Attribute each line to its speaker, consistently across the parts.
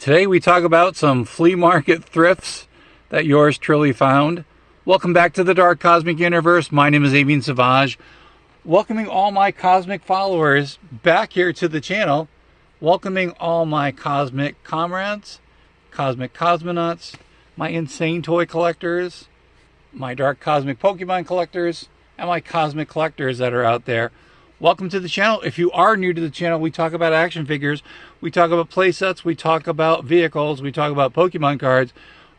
Speaker 1: Today we talk about some flea market thrifts that yours truly found. Welcome back to the Dark Cosmic Universe. My name is Avian Savage. Welcoming all my cosmic followers back here to the channel. Welcoming all my cosmic comrades, cosmic cosmonauts, my insane toy collectors, my dark cosmic Pokemon collectors, and my cosmic collectors that are out there. Welcome to the channel. If you are new to the channel, we talk about action figures, we talk about play sets, we talk about vehicles, we talk about Pokemon cards,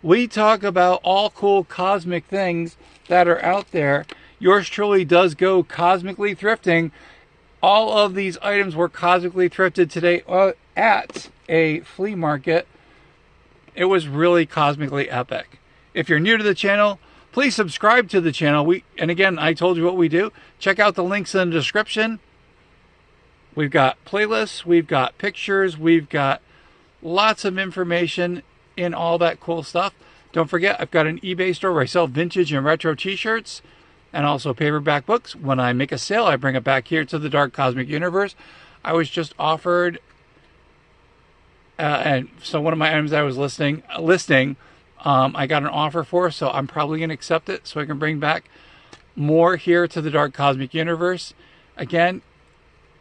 Speaker 1: we talk about all cool cosmic things that are out there. Yours truly does go cosmically thrifting. All of these items were cosmically thrifted today at a flea market. It was really cosmically epic. If you're new to the channel, please subscribe to the channel. And again, I told you what we do. Check out the links in the description. We've got playlists, we've got pictures, we've got lots of information in all that cool stuff. Don't forget, I've got an eBay store where I sell vintage and retro t-shirts and also paperback books. When I make a sale, I bring it back here to the Dark Cosmic Universe. I was just offered, and so one of my items that I was listing, I got an offer for, so I'm probably going to accept it so I can bring back more here to the Dark Cosmic Universe. Again,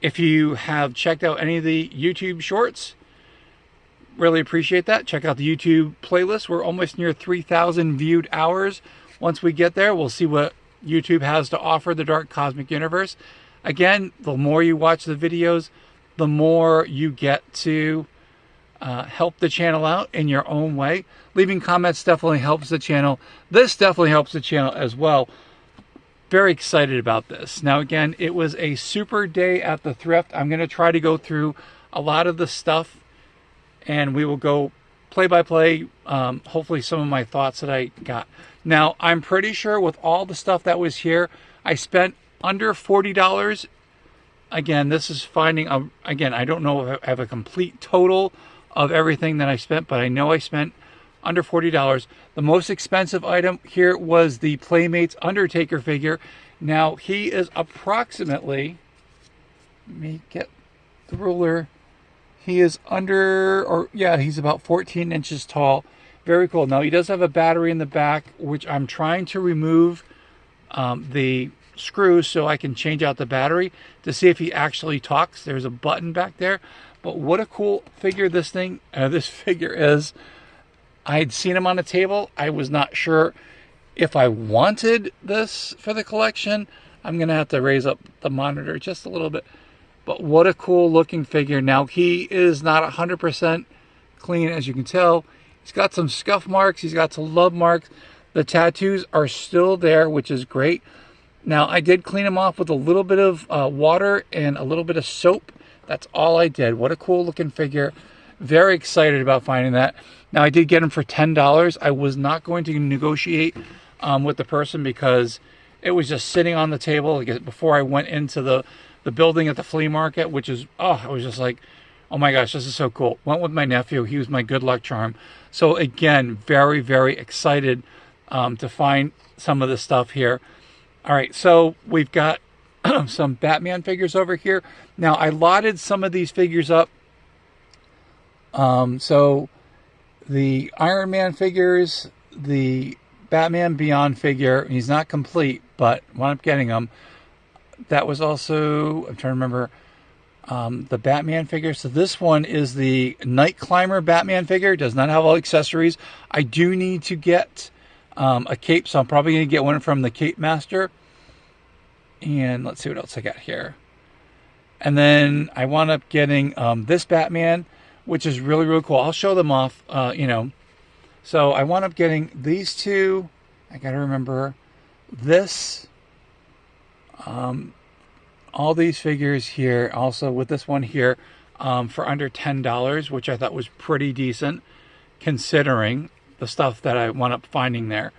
Speaker 1: if you have checked out any of the YouTube shorts, really appreciate that. Check out the YouTube playlist. We're almost near 3,000 viewed hours. Once we get there, we'll see what YouTube has to offer the Dark Cosmic Universe. Again, the more you watch the videos, the more you get to help the channel out in your own way. Leaving comments definitely helps the channel. This definitely helps the channel as well. Very excited about this. Now again, it was a super day at the thrift. I'm going to try to go through a lot of the stuff and we will go play by play, hopefully some of my thoughts that I got. Now I'm pretty sure with all the stuff that was here, I spent under $40. Again, this is finding, again, I don't know if I have a complete total of everything that I spent, but I know I spent under $40. The most expensive item here was the Playmates Undertaker figure. Now he is approximately, let me get the ruler, he is he's about 14 inches tall. Very cool. Now he does have a battery in the back, which I'm trying to remove the screws so I can change out the battery to see if he actually talks. There's a button back there. But what a cool figure this figure is. I had seen him on a table. I was not sure if I wanted this for the collection. I'm going to have to raise up the monitor just a little bit. But what a cool looking figure. Now he is not 100% clean, as you can tell. He's got some scuff marks. He's got some love marks. The tattoos are still there, which is great. Now I did clean him off with a little bit of water and a little bit of soap. That's all I did. What a cool looking figure. Very excited about finding that. Now I did get him for $10. I was not going to negotiate with the person because it was just sitting on the table before I went into the building at the flea market, which is, I was just like, oh my gosh, this is so cool. Went with my nephew. He was my good luck charm. So again, very, very excited to find some of the stuff here. All right, so we've got some Batman figures over here. Now I lotted some of these figures up. So the Iron Man figures, the Batman Beyond figure, he's not complete, but wound up getting them. That was also, I'm trying to remember, the Batman figure. So this one is the Night Climber Batman figure. Does not have all accessories. I do need to get a cape, so I'm probably going to get one from the Cape Master. And let's see what else I got here. And then I wound up getting this Batman, which is really, really cool. I'll show them off, So I wound up getting these two. I got to remember this. All these figures here, also with this one here, for under $10, which I thought was pretty decent, considering the stuff that I wound up finding there.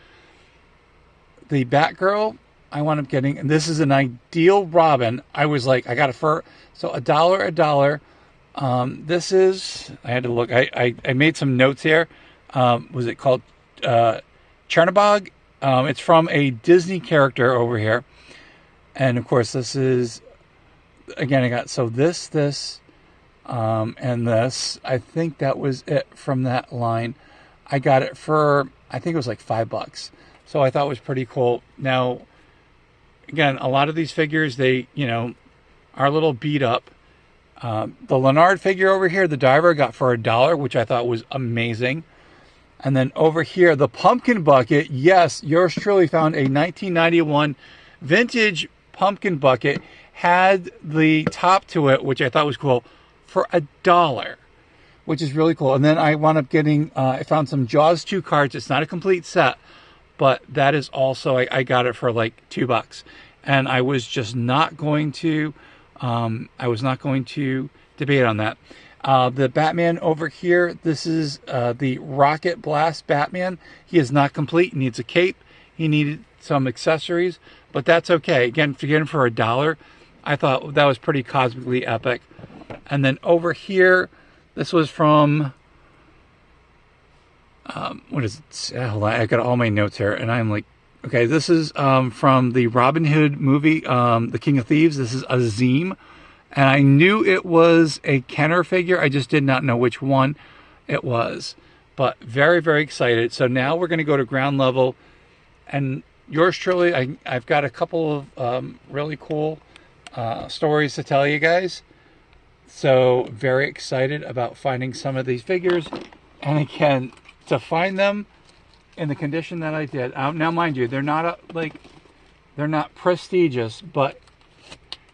Speaker 1: The Batgirl, I wound up getting, and this is an ideal Robin. I was like, I got it for, so a dollar. This is, I had to look, I made some notes here. Was it called Chernabog? It's from a Disney character over here. And of course, this is, again, I got, so this, And this, I think that was it from that line. I got it for, I think it was like $5. So I thought it was pretty cool. Now, again, a lot of these figures, they, you know, are a little beat up. The Leonard figure over here, the diver, got for $1, which I thought was amazing. And then over here, the pumpkin bucket. Yes, yours truly found a 1991 vintage pumpkin bucket. Had the top to it, which I thought was cool, for $1, which is really cool. And then I wound up getting, I found some Jaws 2 cards. It's not a complete set, but that is also, I got it for like $2. And I was just not going to, debate on that. The Batman over here, this is the Rocket Blast Batman. He is not complete. He needs a cape. He needed some accessories, but that's okay. Again, to get him for $1, I thought that was pretty cosmically epic. And then over here, this was from, what is it? Hold on, I got all my notes here, and I'm like, okay, this is from the Robin Hood movie, The King of Thieves. This is Azim. And I knew it was a Kenner figure. I just did not know which one it was. But very, very excited. So now we're going to go to ground level. And yours truly, I've got a couple of really cool stories to tell you guys. So very excited about finding some of these figures. And again, to find them in the condition that I did. Now, mind you, they're not they're not prestigious, but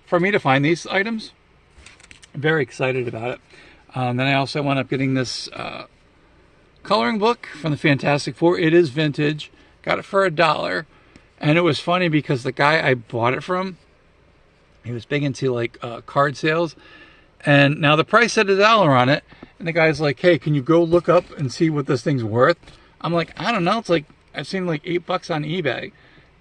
Speaker 1: for me to find these items, I'm very excited about it. Then I also wound up getting this coloring book from the Fantastic Four. It is vintage. Got it for $1. And it was funny because the guy I bought it from, he was big into like card sales. And now the price said $1 on it. And the guy's like, hey, can you go look up and see what this thing's worth? I'm like, I don't know. It's like, I've seen like $8 on eBay.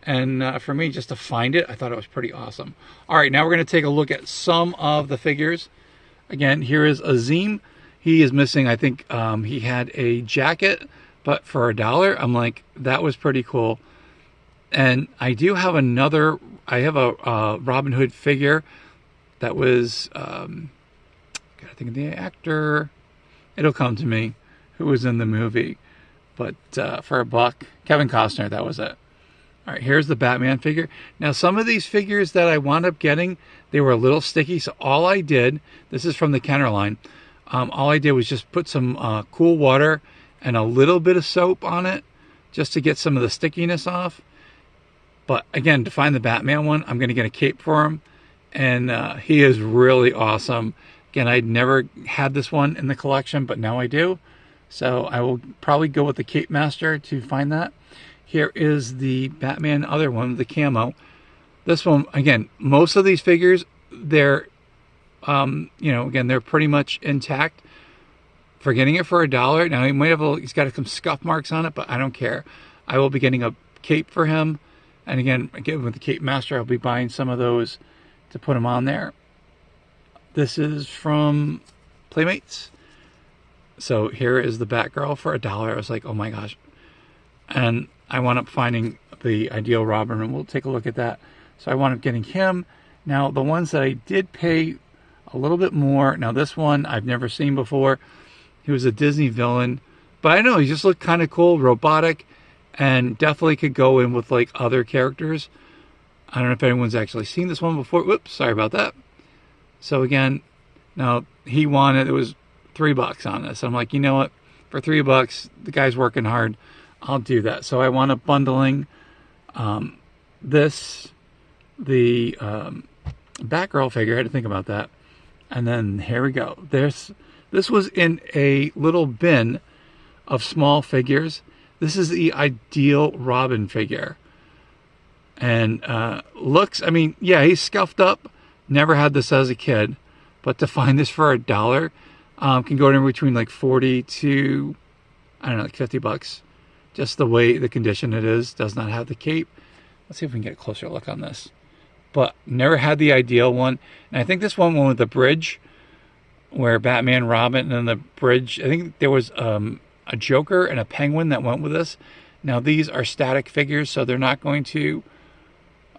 Speaker 1: And for me, just to find it, I thought it was pretty awesome. All right, now we're going to take a look at some of the figures. Again, here is Azim. He is missing, I think he had a jacket, but for $1, I'm like, that was pretty cool. And I do have another, I have a Robin Hood figure that was, gotta think of the actor. It'll come to me, who was in the movie. But for $1, Kevin Costner, that was it. All right, here's the Batman figure. Now, some of these figures that I wound up getting, they were a little sticky. So all I did, this is from the Kenner line, all I did was just put some cool water and a little bit of soap on it just to get some of the stickiness off. But again, to find the Batman one, I'm going to get a cape for him. And he is really awesome. Again, I'd never had this one in the collection, but now I do. So I will probably go with the Cape Master to find that. Here is the Batman other one, the camo. This one, again, most of these figures, they're, you know, again, they're pretty much intact. For getting it for $1, now he might have he's got some scuff marks on it, but I don't care. I will be getting a cape for him. And again with the Cape Master, I'll be buying some of those to put them on there. This is from Playmates. So here is the Batgirl for $1. I was like, oh my gosh. And I wound up finding the Ideal Robin, and we'll take a look at that. So I wound up getting him. Now, the ones that I did pay a little bit more. Now, this one I've never seen before. He was a Disney villain. But I know, he just looked kind of cool, robotic, and definitely could go in with, like, other characters. I don't know if anyone's actually seen this one before. Whoops, sorry about that. So, again, now, he wanted, it was $3 on this. I'm like, you know what? For $3, the guy's working hard. I'll do that. So I wound up bundling this, the Batgirl figure. I had to think about that. And then here we go. This was in a little bin of small figures. This is the Ideal Robin figure. And looks, I mean, yeah, he's scuffed up. Never had this as a kid. But to find this for $1 can go in between like 40 to, I don't know, like $50. Just the way the condition it is. Does not have the cape. Let's see if we can get a closer look on this. But never had the Ideal one. And I think this one went with the bridge, where Batman, Robin, and then the bridge. I think there was a Joker and a Penguin that went with this. Now these are static figures, so they're not going to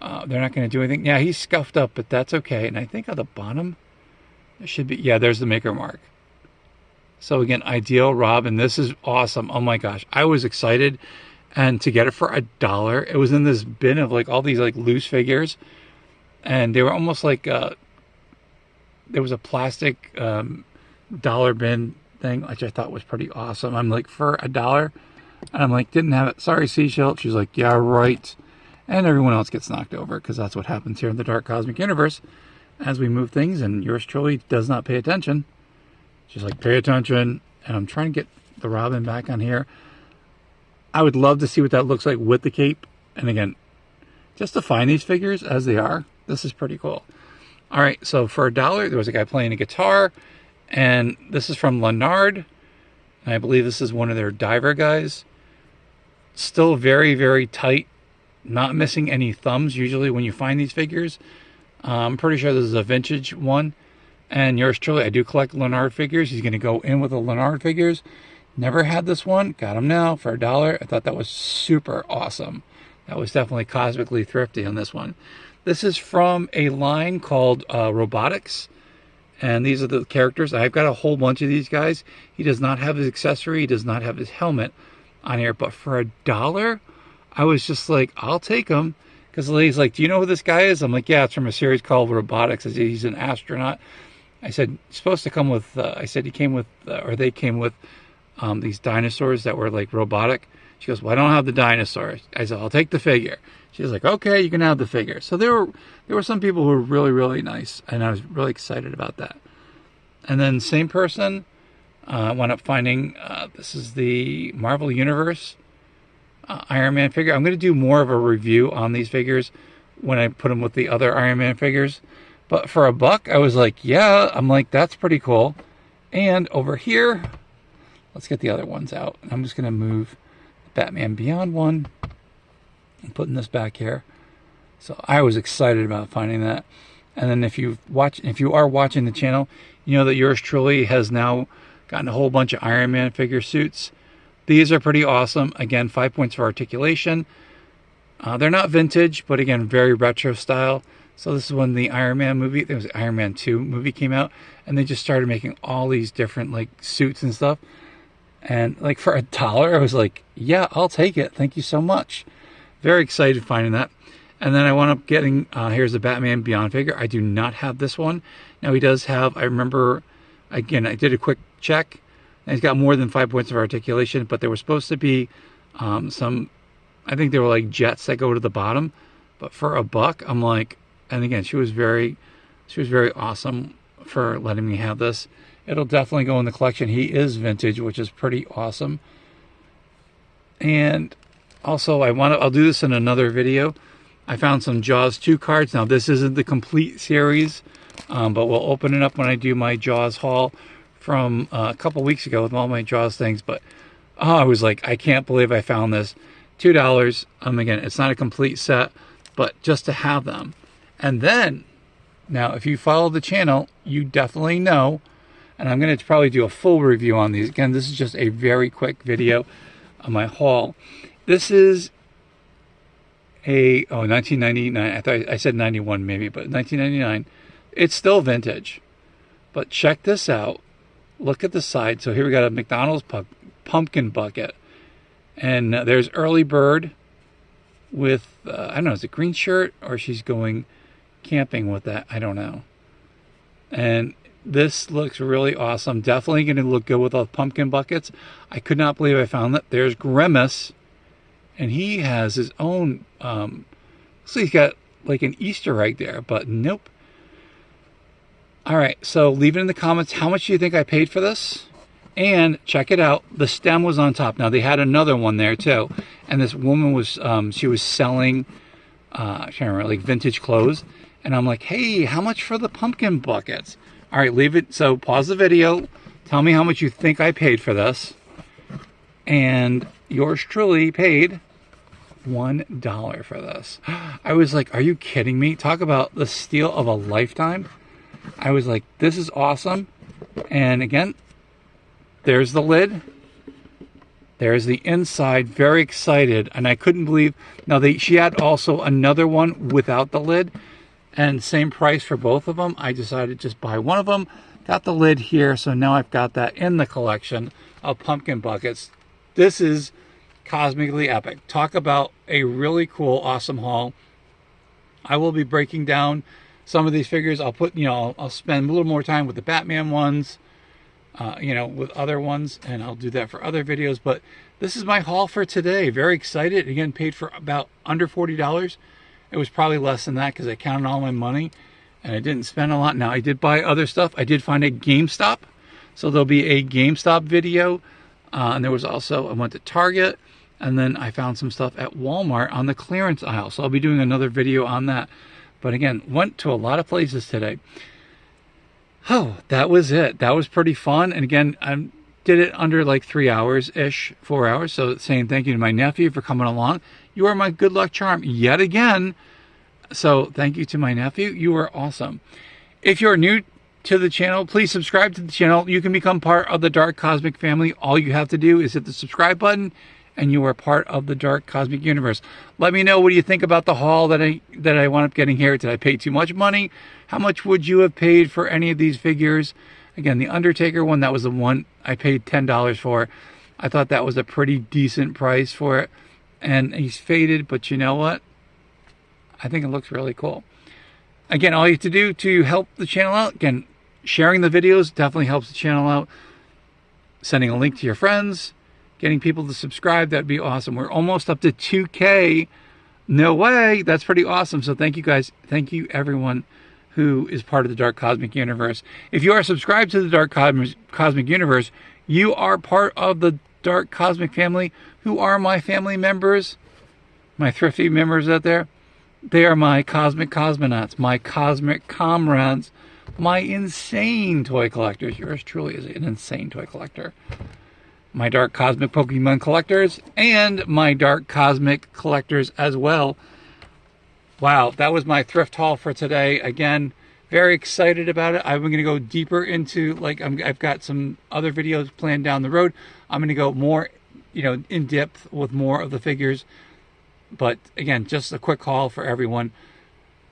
Speaker 1: do anything. Yeah, he's scuffed up, but that's okay. And I think on the bottom, It should be, yeah, there's the maker mark. So again, Ideal Robin, this is awesome. Oh my gosh, I was excited, and to get it for $1. It was in this bin of like all these like loose figures, and they were almost like there was a plastic dollar bin thing, which I thought was pretty awesome. I'm like, for $1, and I'm like, didn't have it. Sorry, Seashell. She's like, yeah, right. And everyone else gets knocked over, because that's what happens here in the Dark Cosmic Universe as we move things, and yours truly does not pay attention. She's like, pay attention. And I'm trying to get the Robin back on here. I would love to see what that looks like with the cape. And again, just to find these figures as they are, this is pretty cool. All right, so for $1, there was a guy playing a guitar, and this is from Leonard, and I believe this is one of their diver guys. Still very, very tight, not missing any thumbs usually when you find these figures. I'm pretty sure this is a vintage one. And yours truly, I do collect Leonard figures. He's going to go in with the Leonard figures. Never had this one. Got him now for $1. I thought that was super awesome. That was definitely cosmically thrifty on this one. This is from a line called Robotics. And these are the characters. I've got a whole bunch of these guys. He does not have his accessory. He does not have his helmet on here. But for $1, I was just like, I'll take him. Because the lady's like, do you know who this guy is? I'm like, yeah, it's from a series called Robotics. I said, he's an astronaut. I said, supposed to come with, I said he came with, or they came with these dinosaurs that were like robotic. She goes, well, I don't have the dinosaurs. I said, I'll take the figure. She was like, okay, you can have the figure. So there were some people who were really, really nice, and I was really excited about that. And then same person, wound up finding, this is the Marvel Universe Iron Man figure. I'm going to do more of a review on these figures when I put them with the other Iron Man figures. But for $1, I was like, yeah, I'm like, that's pretty cool. And over here, let's get the other ones out. I'm just going to move the Batman Beyond one and putting this back here. So I was excited about finding that. And then if you are watching the channel, you know that yours truly has now gotten a whole bunch of Iron Man figure suits. These are pretty awesome. Again, 5 points for articulation. They're not vintage, but again, very retro style. So this is when the Iron Man movie, there was the Iron Man 2 movie came out, and they just started making all these different like suits and stuff. And like for $1, I was like, yeah, I'll take it. Thank you so much. Very excited finding that. And then I wound up getting, here's the Batman Beyond figure. I do not have this one. Now he does have, I remember, again, I did a quick check, and he's got more than 5 points of articulation, but there were supposed to be some, I think they were like jets that go to the bottom. But for $1, I'm like, and again, she was very awesome for letting me have this. It'll definitely go in the collection. He is vintage, which is pretty awesome. And also, I'll do this in another video. I found some Jaws 2 cards. Now, this isn't the complete series, but we'll open it up when I do my Jaws haul from a couple weeks ago with all my Jaws things. But I was like, I can't believe I found this. $2. Again, it's not a complete set, but just to have them. And then, now, if you follow the channel, you definitely know, and I'm going to probably do a full review on these. Again, this is just a very quick video of my haul. This is a, 1999. I thought I said 91 maybe, but 1999. It's still vintage. But check this out. Look at the side. So here we got a McDonald's pumpkin bucket. And there's Early Bird with, I don't know, is it green shirt or she's going camping with that? I don't know. And this looks really awesome. Definitely going to look good with all the pumpkin buckets. I could not believe I found that. There's Grimace, and he has his own, so he's got like an Easter egg there, but nope. All right, so leave it in the comments. How much do you think I paid for this? And check it out. The stem was on top. Now, they had another one there too. And this woman was, she was selling, I can't remember, like vintage clothes. And I'm like, hey, how much for the pumpkin buckets? All right, leave it. So pause the video. Tell me how much you think I paid for this. And yours truly paid $1 for this. I was like, are you kidding me? Talk about the steal of a lifetime. I was like, this is awesome. And again, there's the lid. There's the inside. Very excited. And I couldn't believe. Now, she had also another one without the lid. and same price for both of them. I decided to just buy one of them. Got the lid here, so now I've got that in the collection of pumpkin buckets. This is cosmically epic. Talk about a really cool, awesome haul. I will be breaking down some of these figures. I'll put, I'll spend a little more time with the Batman ones, with other ones, and I'll do that for other videos. But this is my haul for today. Very excited. Again, paid for about under $40. It was probably less than that because I counted all my money and I didn't spend a lot. Now, I did buy other stuff. I did find a GameStop, so there'll be a GameStop video. And there was also, I went to Target, and then I found some stuff at Walmart on the clearance aisle. So I'll be doing another video on that. But again, went to a lot of places today. Oh, that was it. That was pretty fun. And again, I did it under like 3 hours-ish, 4 hours. So saying thank you to my nephew for coming along. You are my good luck charm yet again. So thank you to my nephew. You are awesome. If you're new to the channel, please subscribe to the channel. You can become part of the Dark Cosmic family. All you have to do is hit the subscribe button and you are part of the Dark Cosmic universe. Let me know, what do you think about the haul that I wound up getting here? Did I pay too much money? How much would you have paid for any of these figures? Again, the Undertaker one, that was the one I paid $10 for. I thought that was a pretty decent price for it. And he's faded, but you know what? I think it looks really cool. Again, all you have to do to help the channel out, again, sharing the videos definitely helps the channel out. Sending a link to your friends, getting people to subscribe, that'd be awesome. We're almost up to 2K. No way. That's pretty awesome. So thank you guys. Thank you everyone who is part of the Dark Cosmic universe. If you are subscribed to the Dark Cosmic universe, you are part of the Dark Cosmic family. Who are my family members? My thrifty members out there. They are my cosmic cosmonauts, my cosmic comrades, my insane toy collectors. Yours truly is an insane toy collector. My Dark Cosmic Pokemon collectors, and my Dark Cosmic collectors as well. Wow, that was my thrift haul for today. Again, very excited about it. I'm going to go deeper into, I've got some other videos planned down the road. I'm going to go more, in depth with more of the figures. But again, just a quick haul for everyone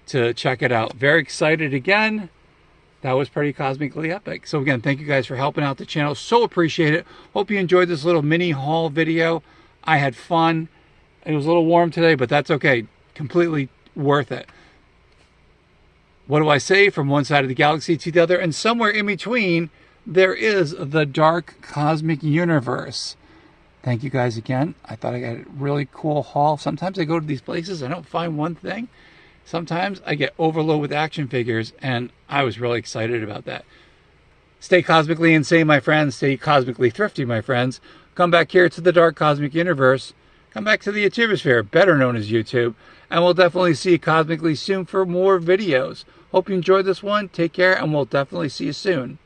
Speaker 1: to check it out. Very excited again. That was pretty cosmically epic. So again, thank you guys for helping out the channel. So appreciate it. Hope you enjoyed this little mini haul video. I had fun. It was a little warm today, but that's okay. Completely worth it. What do I say? From one side of the galaxy to the other, and somewhere in between, there is the Dark Cosmic universe. Thank you guys again. I thought I got a really cool haul. Sometimes I go to these places, I don't find one thing. Sometimes I get overloaded with action figures, and I was really excited about that. Stay cosmically insane, my friends. Stay cosmically thrifty, my friends. Come back here to the Dark Cosmic universe. Come back to the YouTubesphere, better known as YouTube. And we'll definitely see you cosmically soon for more videos. Hope you enjoyed this one. Take care, and we'll definitely see you soon.